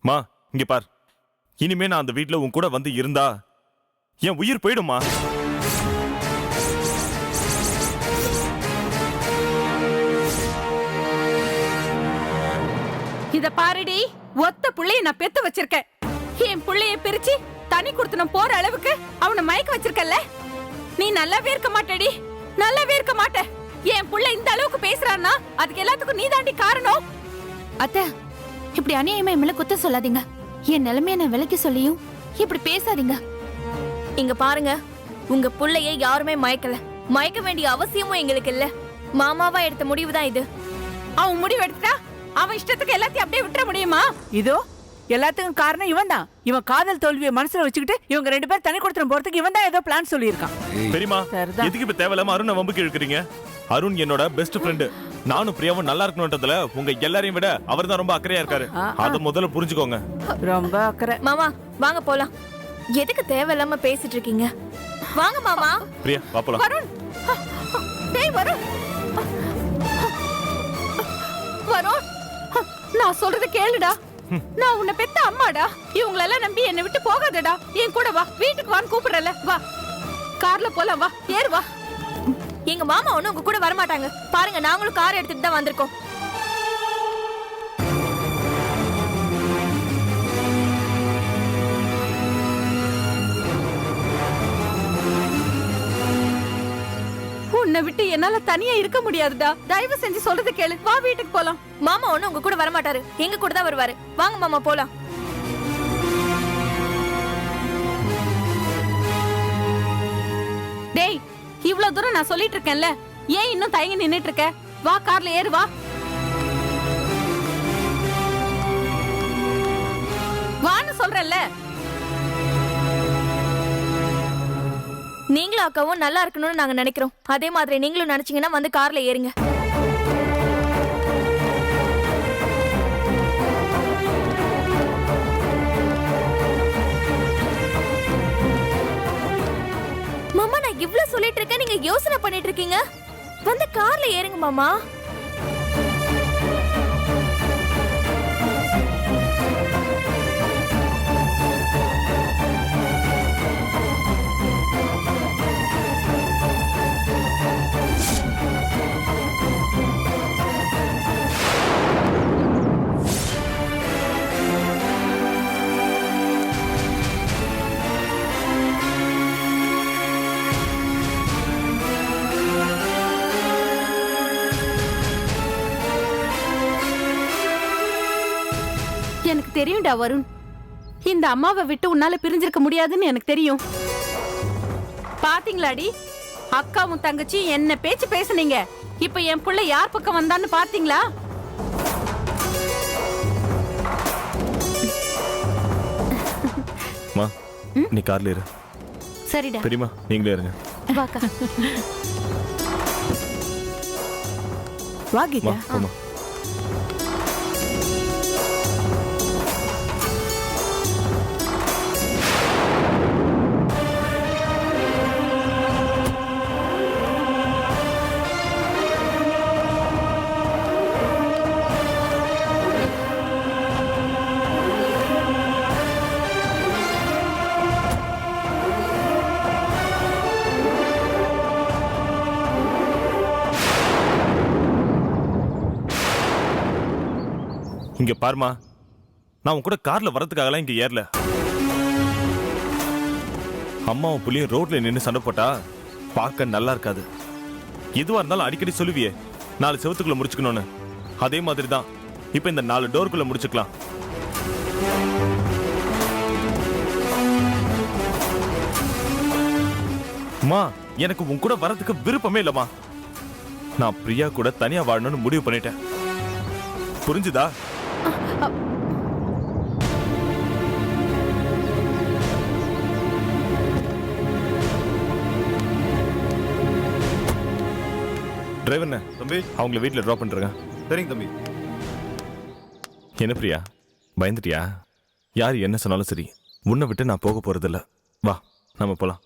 மா இங்க பார், இனிமே நான் அந்த வீட்டுல உன் கூட வந்து இருந்தா என் உயிர் போயிடுமா? இத பாருடி, ஒத்த புள்ளைய நான் பெத்து வச்சிருக்கேன். என் புள்ளைய பிரிச்சு தனி கொடுத்தனும் போற அளவுக்கு அவனை மயக்க வச்சிருக்கல. நீ நல்லாவே இருக்க மாட்டடி, நல்லாவே இருக்க மாட்ட. என் புள்ள இந்த அளவுக்கு பேசுறான்னா அதுக்கு எல்லாத்துக்கும் நீ தாண்டி காரணம். அத்தை, இப்படி அநியாயமா என் மேல குத்த சொல்லாதீங்க. என் நிலைமைய நான் விலைக்கு சொல்லியும் இப்படி பேசாதீங்க. இங்க பாருங்க, உங்க புள்ளைய யாருமே மயக்கல. மயக்க வேண்டிய அவசியமும் எங்களுக்கு இல்ல. மாமாவா எடுத்த முடிவுதான் இது. அவன் முடிவு எடுத்துட்டா அவன் இஷ்டத்துக்கு எல்லாத்தையும் அப்படியே விட்டுற முடியுமா? இதோ எல்லாத்துக்கும் காரணம் இவன் தான். இவன் காதல் தோல்வியை மனசுல வச்சுக்கிட்டு இவங்க 2 பேரும் தனி கொடுத்துரும் போறதுக்கு இவன் தான் ஏதோ பிளான் சொல்லியிருக்கான். பெரியமா, சரிதான். எதுக்கு இப்ப தேவையில்லாம அருணை வம்புக்கு இழுக்கிறீங்க? அருண் என்னோட பெஸ்ட் ஃப்ரெண்டு. நானும் பிரியாவும் நல்லா இருக்கணும்ன்றதுல உங்க எல்லாரையும் விட அவர் தான் ரொம்ப அக்கறையா இருக்காரு. அத முதல்ல புரிஞ்சுக்கோங்க. ரொம்ப அக்கறை. மாமா வாங்க போலாம். எதுக்கு தேவையில்லாம பேசிட்டு இருக்கீங்க? வாங்க மாமா. பிரியா வா போலாம். வருண், டேய் வருண், வருண், நான் சொல்றத கேளுடா. நான் உன்னை பெத்த அம்மாடா. இவங்களெல்லாம் நம்பி என்னை விட்டு போகாதடா. என் கூட வா, வீட்டுக்கு வான்னு கூப்பிடுறல. வா, கார்ல போலாம், வா, ஏறு வா. எங்க மாமா ஒண்ணு உங்க கூட வரமாட்டாங்க. பாருங்க, நாங்களும் கார் எடுத்துட்டு தான் வந்திருக்கோம். உன்னை விட்டு என்னால தனியா இருக்க முடியாதுடா. தயவு செஞ்சு சொல்றத கேளு. வா, வீட்டுக்கு போலாம். மாமா ஒண்ணு உங்க கூட வரமாட்டாரு, எங்க கூட தான் வருவாரு. வாங்க மாமா போலாம். டேய், இவ்வளவு தூரம் நான் சொல்லிட்டு இருக்கேன்ல, ஏன் இன்னும் தயங்கி நின்னுட்டு இருக்க? வா, கார்ல ஏறு, வா. வான்னு சொல்றேன்ல. நீங்களும் அக்காவும் நல்லா இருக்கணும்னு நாங்க நினைக்கிறோம். அதே மாதிரி நீங்களும் நினைச்சீங்கன்னா வந்து கார்ல ஏறுங்க. மாமா, நான் இவ்ளோ சொல்லிட்டு இருக்கேன், நீங்க யோசனை பண்ணிட்டு இருக்கீங்க. வந்து கார்ல ஏறுங்க மாமா. எனக்கு தெரியும்டா வருண், இந்த அம்மாவை விட்டு உன்னால பிரிஞ்சிருக்க முடியாதுன்னு எனக்கு தெரியும். பாத்தீங்களாடி, அக்காவும் தங்கச்சி என்ன பேச்சு பேசுனீங்க. இப்ப என் புள்ள யார் பக்கம் வந்தான்னு பாத்தீங்களா? மா நீ கார்ல இரு. சரிடா. பெரியமா நீங்களே இருங்க. வாக்கா. வா மா கீதா. ஆமா. இங்க பாருமா, நான் உன் கூட கார்ல வரதுக்காகலாம் இங்க ஏறல. அம்மாவும் புள்ளியும் ரோட்ல நின்று சண்டை போட்டா பார்க்க நல்லா இருக்காது. எதுவா இருந்தாலும் அடிக்கடி சொல்லுவியே 4 செவத்துக்குள்ள முடிச்சுக்கணும்னு. அதே மாதிரி தான் இப்ப இந்த 4 டோருக்குள்ள முடிச்சுக்கலாம். அம்மா, எனக்கு உன் கூட வரதுக்கு விருப்பமே இல்லம்மா. நான் பிரியா கூட தனியா வாழணும்னு முடிவு பண்ணிட்டேன். புரிஞ்சுதா? டிரைவர்ண்ணே, தம்பி அவங்கள வீட்டில் ட்ராப் பண்ணுறேங்க. சரிங்க தம்பி. என்ன பிரியா, பயந்துட்டியா? யார் என்ன சொன்னாலும் சரி, உன்னை விட்டு நான் போக போறதில்ல. வா நம்ம போலாம்.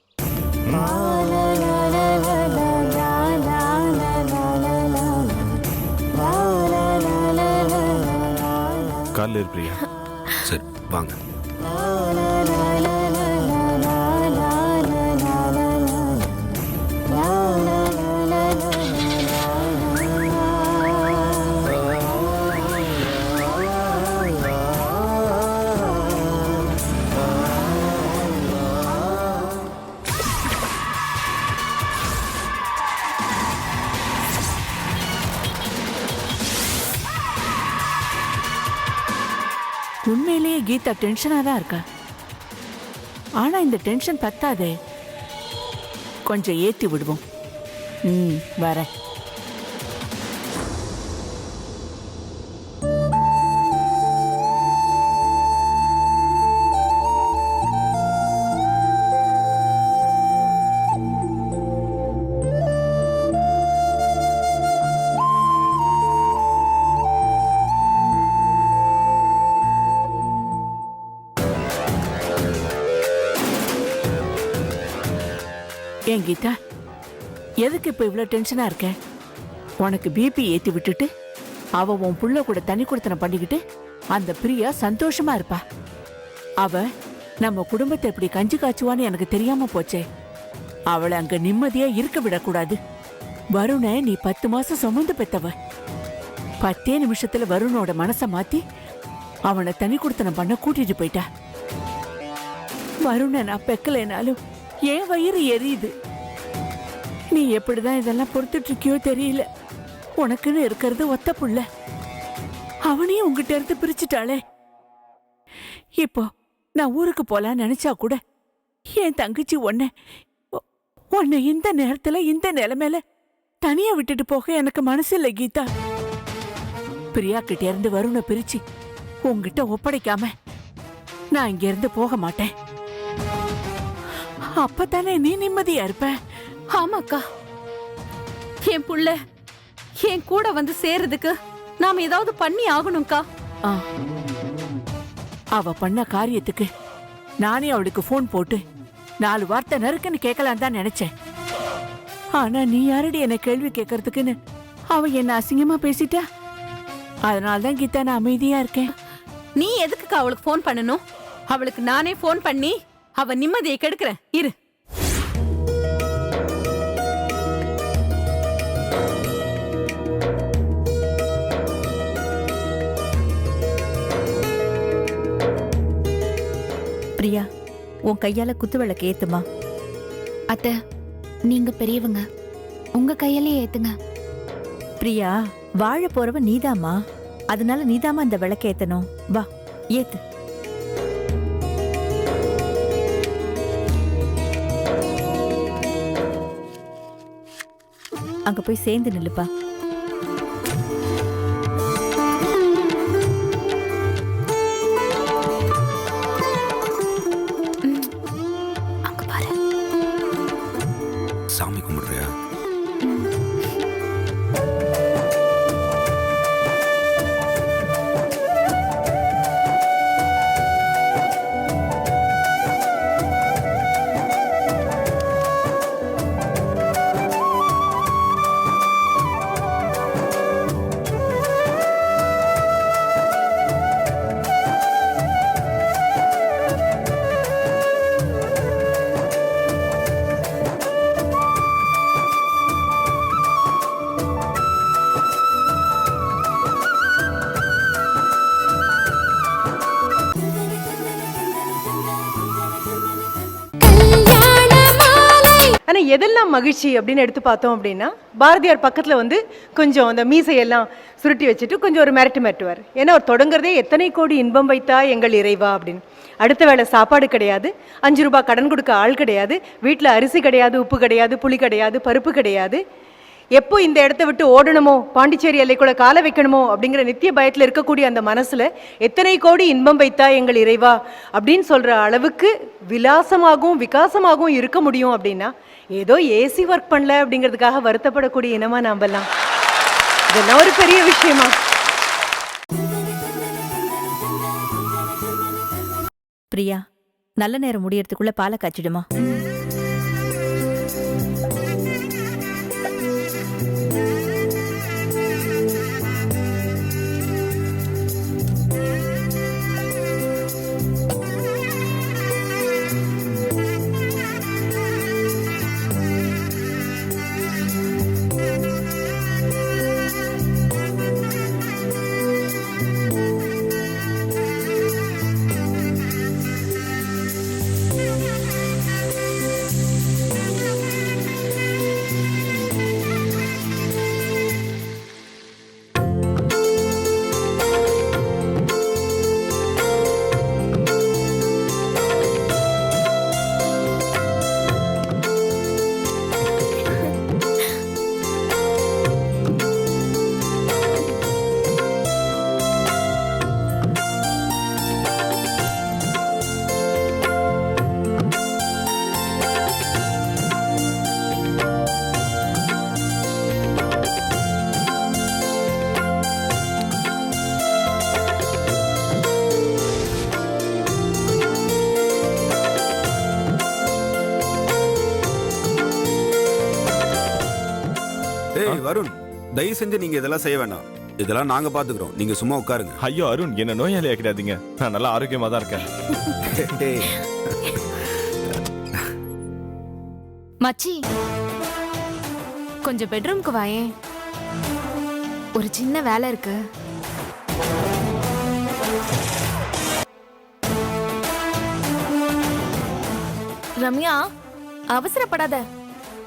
காலைல பிரியா. சரி வாங்க. உண்மையிலேயே கீதா டென்ஷனா தான் இருக்கா. ஆனா இந்த டென்ஷன் பத்தாதே, கொஞ்சம் ஏத்தி விடுவோம். வரேன். ஏன் கீதா, எதுக்கு இப்ப இவ்வளவு டென்ஷனா இருக்க? உனக்கு பிபி ஏத்தி விட்டுட்டு அவ உன் புள்ள கூட தனி கொடுத்தன பண்ணிக்கிட்டு அந்த பிரியா சந்தோஷமா இருப்பா. அவ நம்ம குடும்பத்தை எப்படி கஞ்சி காய்ச்சுவான்னு எனக்கு தெரியாம போச்சே. அவளை அங்க நிம்மதியா இருக்க விடக்கூடாது. வருண நீ 10 மாசம் சுமந்து பெத்தவ. 10 நிமிஷத்துல வருணோட மனச மாத்தி அவனை தனி கொடுத்தனம் பண்ண கூட்டிட்டு போயிட்டா. வருண நான் பெக்கலைனாலும் என் வயிறு எரியுது. நீ எப்படிதான் இதெல்லாம் பொறுத்துட்டு இருக்கியோ தெரியல. உனக்குன்னு இருக்கிறது ஒத்த புள்ள, அவனையும் உங்ககிட்ட இருந்து பிரிச்சுட்டாளே. இப்போ நான் ஊருக்கு போலான்னு நினைச்சா கூட என் தங்கச்சி உன்னை இந்த நேரத்துல இந்த நிலைமையில தனியா விட்டுட்டு போக எனக்கு மனசு இல்லை கீதா. பிரியா கிட்ட இருந்து வருண பிரிச்சு உங்ககிட்ட ஒப்படைக்காம நான் இங்க இருந்து போக மாட்டேன். அப்பதானே நீ நிம்மதியா இருப்ப. ஆமாக்கா, என் புள்ள என் கூட வந்து சேர்றதுக்கு நாம ஏதாவது பண்ணி ஆகணும்க்கா. ஆ. அவ பண்ண காரியத்துக்கு நானே அவளுக்கு போன் போட்டு 4 வார்த்தை நறுக்குன்னு கேட்கலாம் தான் நினைச்சேன். ஆனா நீ யாரடி என்ன கேள்வி கேட்கறதுக்குன்னு அவ என்ன அசிங்கமா பேசிட்டா. அதனால்தான் கீதா நான் அமைதியா இருக்கேன். நீ எதுக்குக்கா அவளுக்கு போன் பண்ணணும்? அவளுக்கு நானே போன் பண்ணி அவ நிம்மதியை கெடுக்கிறேன் இரு. பிரியா, உன் கையால குத்து விளக்கு ஏத்துமா. அத்தை, நீங்க பெரியவங்க, உங்க கையிலே ஏத்துங்க. பிரியா, வாழ போறவ நீதாமா, அதனால நீதாமா இந்த விளக்க ஏத்தணும். வா ஏத்து. அங்க போய் சேர்ந்து நில்லுப்பா. சாமி கும்பிடுறியா? ஆனா எதெல்லாம் மகிழ்ச்சி அப்படின்னு எடுத்து பார்த்தோம் அப்படின்னா, பாரதியார் பக்கத்துல வந்து கொஞ்சம் அந்த மீசையெல்லாம் சுருட்டி வச்சுட்டு கொஞ்சம் ஒரு மிரட்டுவார். ஏன்னா அவர் தொடங்குறதே எத்தனை கோடி இன்பம் வைத்தா எங்கள் இறைவா அப்படின்னு. அடுத்த வேளை சாப்பாடு கிடையாது, 5 ரூபாய் கடன் கொடுக்க ஆள் கிடையாது, வீட்டில் அரிசி கிடையாது, உப்பு கிடையாது, புளி கிடையாது, பருப்பு கிடையாது. எப்போ இந்த இடத்த விட்டு ஓடணுமோ, பாண்டிச்சேரி எல்லைக்குள்ள காலை வைக்கணுமோ அப்படிங்கிற நித்திய பயத்தில் இருக்கக்கூடிய அந்த மனசுல எத்தனை கோடி இன்பம் வைத்தா எங்கள் இறைவா அப்படின்னு சொல்ற அளவுக்கு விலாசமாகவும் விகாசமாகவும் இருக்க முடியும் அப்படின்னா, ஏதோ ஏசி ஒர்க் பண்ணல அப்படிங்கிறதுக்காக வருத்தப்படக்கூடிய இனமா நாமெல்லாம். இதெல்லாம் ஒரு பெரிய விஷயமா? பிரியா, நல்ல நேரம் முடியறதுக்குள்ள பாலை காய்ச்சிடுமா. அருண், தயவு செஞ்சு நீங்க இதெல்லாம் செய்ய வேண்டாம். இதெல்லாம் நாங்க பாத்துக்கிறோம். நீங்க சும்மா உட்காருங்க. ஐயோ அருண், என்ன நோயாளி ஆக்கிடாதீங்க. நான் நல்லா ஆரோக்கியமா தான் இருக்கேன். மச்சி, கொஞ்சம் பெட்ரூம்க்கு வாயேன். ஒரு சின்ன வேலை இருக்கு. ரம்யா, அவசரப்படாத.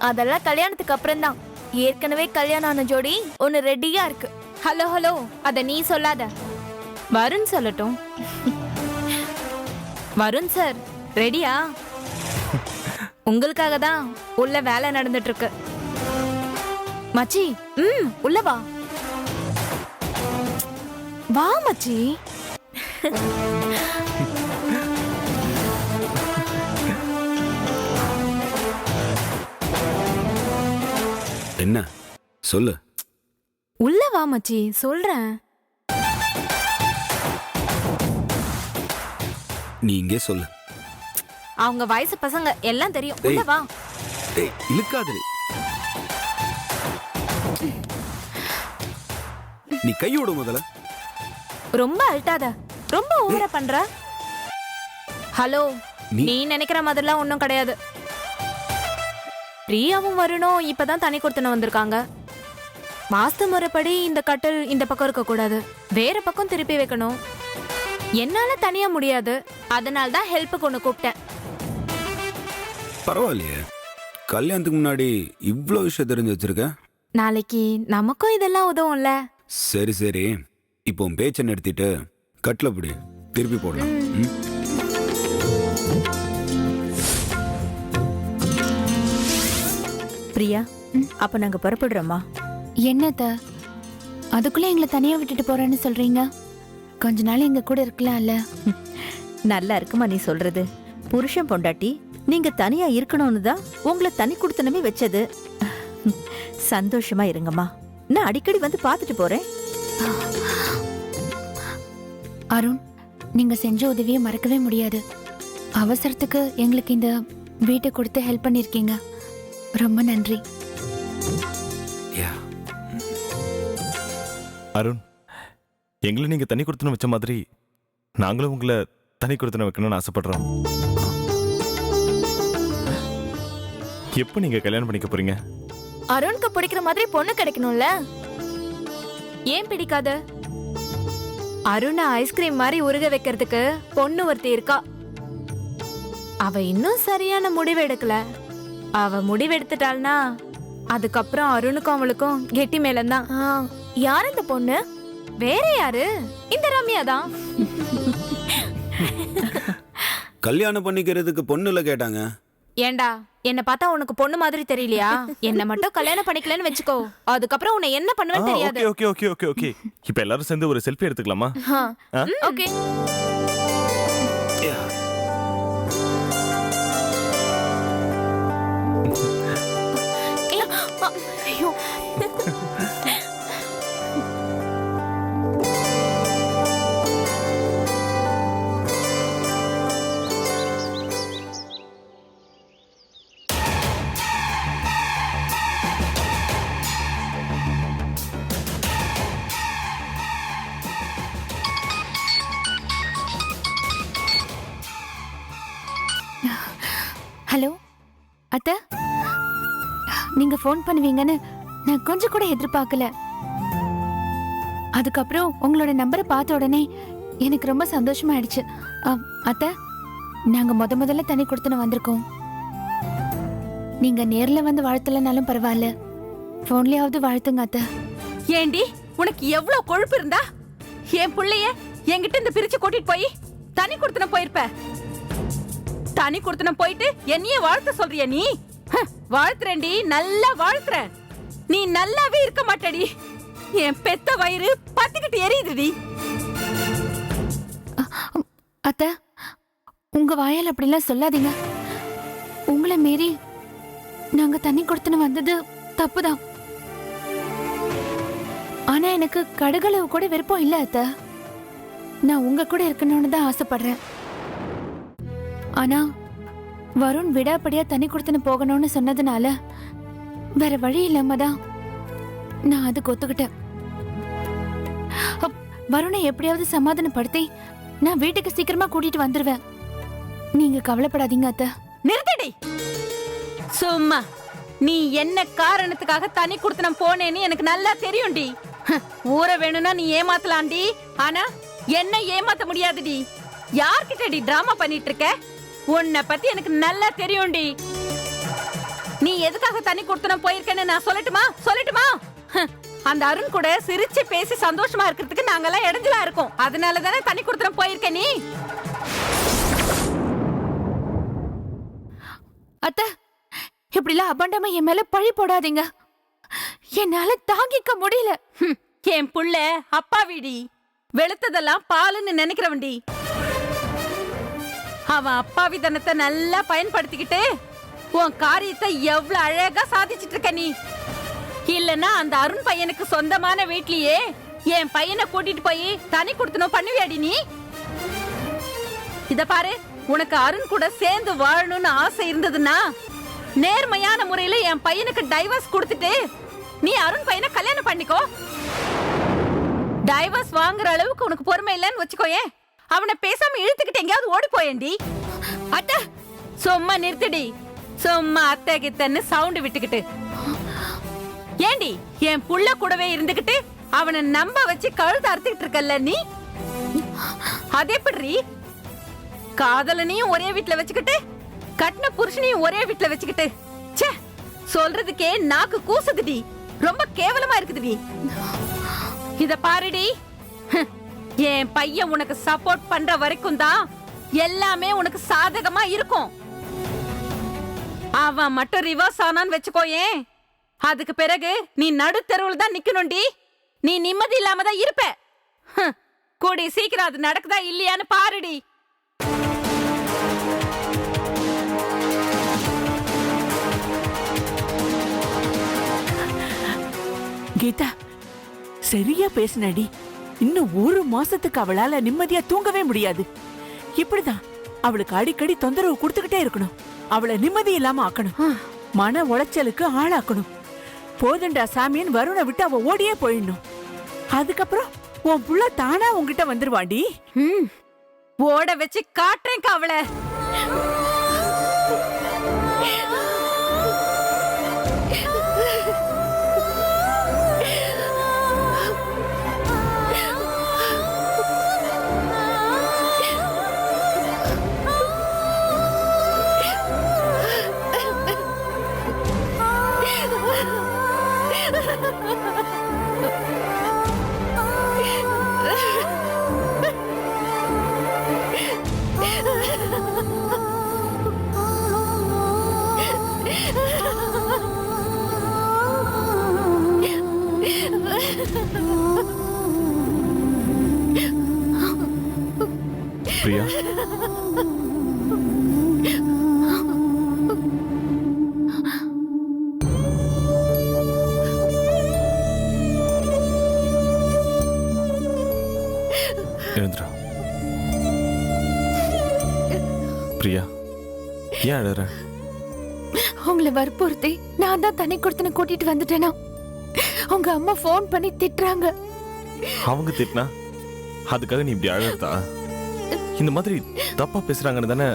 அதெல்லாம் கல்யாணத்துக்கு அப்புறம் தான். ஏற்கனவே கல்யாணம் ஆன ஜோடி ஒன்னு ரெடியா இருக்கு. ஹலோ ஹலோ, அத நீ சொல்லாத, வருண் சொல்லட்டும். வருண் சார் ரெடியா? உங்களுக்காக தான் உள்ள வேலை நடந்துட்டு இருக்கு. மச்சி, உள்ள வா. வா மச்சி. என்ன சொல்லு? உள்ள வா மச்சி, சொல்றேன். நீ இங்கே சொல்லு. அவங்க வயசு பசங்க எல்லாம் தெரியும். உள்ள வா. ஏய், இழுக்காதே. நீ கையோட முதல்ல. ரொம்ப அல்ட்டாத, ரொம்ப ஓவரா பண்ற. ஹலோ, நீ நினைக்கிற மாதிரிலாம் ஒண்ணும் கிடையாது. பிரியாவும் வரணும் இப்பதான் தனி கொடுத்துன வந்திருக்காங்க. வாஸ்து முறைப்படி இந்த கட்டில் இந்த பக்கம் இருக்க கூடாது, வேற பக்கம் திருப்பி வைக்கணும். என்னால தனியா முடியாது, அதனால தான் ஹெல்ப்புக்கு ஒண்ணு கூப்பிட்டேன். பரவாயில்லையே, கல்யாணத்துக்கு முன்னாடி இவ்ளோ விஷயம் தெரிஞ்சு வச்சிருக்க. நாளைக்கு நமக்கும் இதெல்லாம் உதவும்ல. சரி சரி, இப்போ உன் பேச்சை நிறுத்திட்டு கட்டில பிடி, திருப்பி போடலாம். ம்? பிரியா, அப்ப நாங்க புறப்படுறோமா? என்னத்த அதுக்குள்ள எங்களை தனியா விட்டுட்டு போறேன்னு சொல்றீங்க? கொஞ்ச நாள் எங்க கூட இருக்கலாம்ல. நல்லா இருக்குமா நீ சொல்றது. புருஷன் பொண்டாட்டி நீங்க தனியா இருக்கணும்னு தான் உங்களை தனி கொடுத்தனமே வச்சது. சந்தோஷமா இருங்கம்மா. நான் அடிக்கடி வந்து பார்த்துட்டு போறேன். அருண், நீங்க செஞ்ச உதவியை மறக்கவே முடியாது. அவசரத்துக்கு எங்களுக்கு இந்த வீட்டை கொடுத்து ஹெல்ப் பண்ணிருக்கீங்க. ரொம்ப நன்றி. அருண், எங்களை நீங்க தனி கொடுத்துன வச்ச மாதிரி நாங்களும் உங்களை தனி கொடுத்துன வைக்கணும்னு ஆசைப்படுறோம். எப்போ நீங்க கல்யாணம் பண்ணிக்க போறீங்க? அருணுக்கு பிடிக்கிற மாதிரி பொண்ணு கிடைக்கணும்ல. ஏன் பிடிக்காது? அருணை ஐஸ்கிரீம் மாதிரி உருக வைக்கிறதுக்கு பொண்ணு ஒருத்தி இருக்கா. அவ இன்னும் சரியான முடிவு எடுக்கல. அவ முடிவு எடுத்துட்டாள்னா அதுக்கப்புறம் அருணுக்கும் அவளுக்கும் கெட்டி மேலந்தான். யார் இந்த பொண்ணு? வேற யாரு? இந்த ரம்யா தான். கல்யாணம் பண்ணிக்கிறதுக்கு பொண்ணுல கேட்டாங்க. ஏண்டா, என்ன பார்த்தா உனக்கு பொண்ணு மாதிரி தெரியலையா? என்ன மட்டும் கல்யாணம் பண்ணிக்கலன்னு வெச்சுக்கோ, அதுக்கப்புறம் உன்னை என்ன பண்ணுவேன்னு தெரியாது. Okay okay okay okay. இப்போ எல்லாரும் சேர்ந்து ஒரு செல்ஃபி எடுத்துக்கலாமா? ஓகே. ஐயோ, ஹலோ அத்தை, நீங்க ஃபோன் பண்ணுவீங்கன்னு நான் கொஞ்சம் கூட எதிர்பார்க்கல. அதுக்கப்புறம் உங்களோட நம்பரை பார்த்த உடனே எனக்கு ரொம்ப சந்தோஷமாயிடுச்சு. அத்தை, நாங்க முதல்ல தனி கொடுத்துன வந்திருக்கோம். நீங்க நேர்ல வந்து வாழ்த்தலனாலும் பரவாயில்ல, போன்லயாவது வாழ்த்துங்க அத்தை. ஏண்டி, உனக்கு எவ்வளவு கொழுப்பு இருந்தா என் புள்ளைய என்கிட்ட இந்த பிரிச்சு கூட்டிட்டு போய் தனி கொடுத்துன போயிருப்ப. தனி கொடுத்துன போயிட்டு என்னையே வாழ்த்த சொல்றிய நீ? வாழ்த்துறேன்டி, நல்லா வாழ்த்துறேன். நீ நல்லாவே இருக்க மாட்டடி. என் பெத்த வயிறு பத்திக்கிட்டு எரியுதுடி. அத்தை, உங்க வாயால் அப்படிலாம் சொல்லாதீங்க. உங்களை மீறி நாங்க தண்ணி கொடுத்துன்னு வந்தது தப்புதான். ஆனா எனக்கு கடுகளவு கூட விருப்பம் இல்ல அத்தை. நான் உங்க கூட இருக்கணும்னு தான் ஆசைப்படுறேன். ஆனா வருண் விடாப்படியா தண்ணி கொடுத்துன்னு போகணும்னு சொன்னதுனால வேற வழி இல்லாம தான் நான் அதுக்கு ஒத்துக்கிட்டேன். வருணை எப்படியாவது சமாதானப்படுத்தி நான் வீட்டுக்கு சீக்கிரமா கூட்டிட்டு வந்துருவேன். நீங்க கவலைப்படாதீங்க அத்தை. நிறுத்தடி. சும்மா நீ என்ன காரணத்துக்காக தனி குடுத்தனம் போனேன்னு எனக்கு நல்லா தெரியும்டி. ஊற வேணும்னா நீ ஏமாத்தலாம்டி, ஆனா என்ன ஏமாத்த முடியாதுடி. யார்கிட்டடி டிராமா பண்ணிட்டு இருக்க? உன்னை பத்தி எனக்கு நல்லா தெரியும்டி. நீ எதுக்காக தனி குடுத்தனம் போயிருக்கேன்னு நான் சொல்லட்டுமா? அந்த அருண் கூட சிரிச்சு பேசி சந்தோஷமா இருக்கிறதுக்கு நாங்கெல்லாம் இடைஞ்சலா இருக்கோம். அதனால தானே தனி குடுத்தனம் போயிருக்க நீ. அத்தை, இப்படிலாம் அபண்டமா என் மேல பழி போடாதீங்க. என்னால தாங்கிக்க முடியல. என் புள்ள அப்பாவிடி, வெளுத்ததெல்லாம் பாலுன்னு நினைக்கிறவன்டி. அவன் அப்பாவி தனத்தை நல்லா பயன்படுத்திக்கிட்டு உன் காரியத்தை எவ்வளவு அழகா சாதிச்சிட்டு இருக்க நீ. இல்லன்னா அந்த அருண் பையனுக்கு சொந்தமான வீட்லயே என் பையனை கூட்டிட்டு போய் தனி குடுத்தணும் பண்ணுவியாடி நீ? இத பாரு, உனக்கு அருண் கூட சேர்ந்து வாழணும்னு ஆசை இருந்ததுன்னா நேர்மையான முறையில என் பையனுக்கு டைவர்ஸ் கொடுத்துட்டு நீ அருண் பையனை கல்யாணம் பண்ணிக்கோ. டைவர்ஸ் வாங்குற அளவுக்கு உனக்கு பொறுமை இல்லைன்னு வச்சுக்கோயே, அவனை பேசாம இழுத்துக்கிட்டு எங்கேயாவது ஓடி போயேண்டி. அத்தை, சும்மா நிறுத்தடி. சும்மா அத்தை கித்தன்னு சவுண்ட் விட்டுக்கிட்டு ஏண்டி என் புள்ள கூடவே இருந்துகிட்டு அவனை நம்ப வச்சு கழுத்து அறுத்துக்கிட்டு இருக்கல்ல நீ? அதே எப்படி காதலனையும் ஒரே வீட்டுல வச்சுக்கிட்டு கட்டின புருஷனையும் ஒரே வீட்டுல வச்சுக்கிட்டு, ச்சே, சொல்றதுக்கே நாக்கு கூசுதுடி. ரொம்ப கேவலமா இருக்குதுடி. இத பாருடி, என் பையன் உனக்கு சப்போர்ட் பண்ற வரைக்கும் தான் எல்லாமே உனக்கு சாதகமா இருக்கும். அவன் மட்டும் ரிவர்ஸ் ஆனான்னு வச்சுக்கோயேன், அதுக்கு பிறகு நீ நடுத்தெருவில் தான் நிக்கணும்டி. நீ நிம்மதி இல்லாம தான் இருப்ப. கூடி சீக்கிரம் அது நடக்குதா இல்லையான்னு பாருடி. கீதா, சரியா பேசுனடி. இன்னும் ஒரு மாசத்துக்கு அவளால நிம்மதியா தூங்கவே முடியாது. இப்படிதான் அவளுக்கு அடிக்கடி தொந்தரவு கொடுத்துக்கிட்டே இருக்கணும். அவளை நிம்மதி இல்லாம ஆக்கணும், மன உளைச்சலுக்கு ஆளாக்கணும். போதண்டா சாமியன் வருணை விட்டு அவ ஓடியே போயிடணும். அதுக்கப்புறம் உன் புள்ள தானா உன்கிட்ட வந்துருவாண்டி. ஓட வச்சு காட்டுறேன் அவளை. பிரியா, எழுந்துடா. பிரியா, ஏன் அழற? உங்களை வற்புறுத்தி நான் தான் தனி கொடுத்தன கூட்டிட்டு வந்துட்டேனா? உங்க அம்மா போன் பண்ணி திட்டுறாங்க. அவங்க திட்டினா அதுக்காக நீ இப்படி அழறதா? இந்த மாதிரி தப்பா பேசுறாங்கன்னு தானே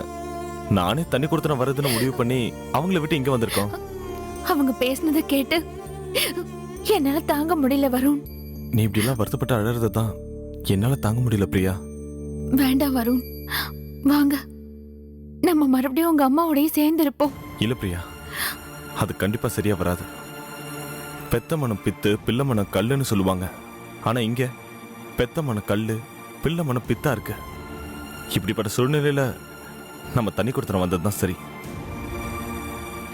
நானே தண்ணி கொடுத்தன வருதுன்னு முடிவு பண்ணி அவங்கள விட்டு இங்க வந்திருக்கோம். அவங்க பேசினதை கேட்டு என்னால தாங்க முடியல வருண். நீ இப்படி எல்லாம் வருத்தப்பட்டு அழறத தான் என்னால தாங்க முடியல பிரியா. வேண்டாம் வருண், வாங்க நம்ம மறுபடியும் உங்க அம்மாவோடய சேர்ந்து இருப்போம். இல்ல பிரியா, அது கண்டிப்பா சரியா வராது. பெத்த மனம் பித்து, பிள்ளை மனம் கல்லுன்னு சொல்லுவாங்க. ஆனா இங்க பெத்த மனம் கல்லு, பிள்ளை மனம் பித்தா இருக்கு. இப்படிப்பட்ட சூழ்நிலையில நம்ம தண்ணி கொடுத்துட வந்ததுதான் சரி.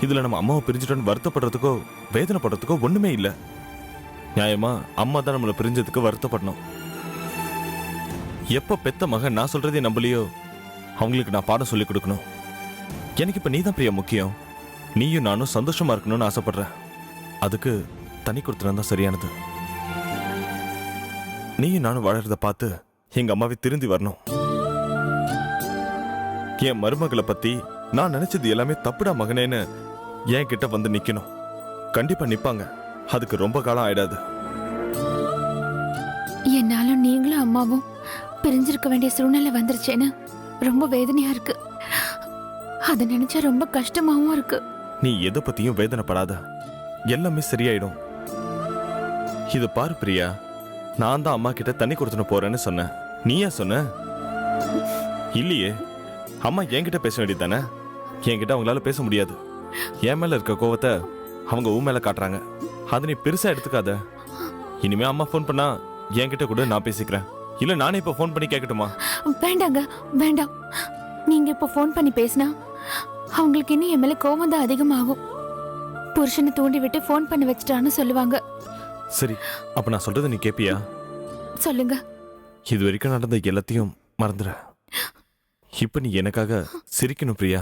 இதுல நம்ம அம்மாவை பிரிஞ்சுட்டோன்னு வருத்தப்படுறதுக்கோ வேதனைப்படுறதுக்கோ ஒண்ணுமே இல்லை. நியாயமா அம்மா தான் நம்மளை பிரிஞ்சதுக்கு வருத்தப்படணும். எப்ப பெத்த மகன் நான் சொல்றதே நம்பலையோ அவங்களுக்கு நான் பாடம் சொல்லி கொடுக்கணும். எனக்கு இப்ப நீ தான் பிரியா முக்கியம். நீயும் நானும் சந்தோஷமா இருக்கணும்னு ஆசைப்படுறேன். அதுக்கு தனி கொடுத்துனா சரியானது. நீயும் நானும் வாழறத பார்த்து எங்க அம்மாவை திருந்தி வரணும். என் மருமகளை பத்தி நான் நினைச்சது எல்லாமே தப்புடா மகனேன்னு என் கிட்ட வந்து நிக்கணும். கண்டிப்பா நிப்பாங்க. அதுக்கு ரொம்ப காலம் ஆயிடாது. என்னாலும் நீங்களும் அம்மாவும் பிரிஞ்சிருக்க வேண்டிய சூழ்நிலை வந்துருச்சேன்னு ரொம்ப வேதனையா இருக்கு. அதை நினைச்சா ரொம்ப கஷ்டமாவும் இருக்கு. நீ எதை பத்தியும் வேதனைப்படாத, எல்லாமே சரியாயிடும். இது பாரு பிரியா, நான் தான் அம்மா கிட்ட தண்ணி கொடுத்துட்டு போறேன்னு சொன்னேன். நீயா சொன்ன? இல்லையே, அம்மா என்கிட்ட பேச வேண்டியது தானே. என்கிட்ட அவங்களால பேச முடியாது. என் மேல இருக்க கோவத்தை அவங்க உன் மேல காட்டுறாங்க. அதை நீ பெருசா எடுத்துக்காத. இனிமே அம்மா ஃபோன் பண்ணா என்கிட்ட கூட நான் பேசிக்கிறேன். இல்ல நானே இப்ப ஃபோன் பண்ணி கேட்கட்டுமா? வேண்டாங்க, வேண்டாம். நீங்க இப்ப ஃபோன் பண்ணி பேசினா அவங்களுக்கு இன்னும் என் மேல கோவம் தான் அதிகமாகும். புருஷனை தூண்டி விட்டு ஃபோன் பண்ணி வச்சுட்டான்னு சொல்லுவாங்க. சரி, அப்ப நான் சொல்றதை நீ கேப்பியா? சொல்லுங்க. இது வரைக்கும் நடந்த எல்லாத்தையும் மறந்துட. இப்ப நீ எனக்காக சிரிக்கணும் பிரியா.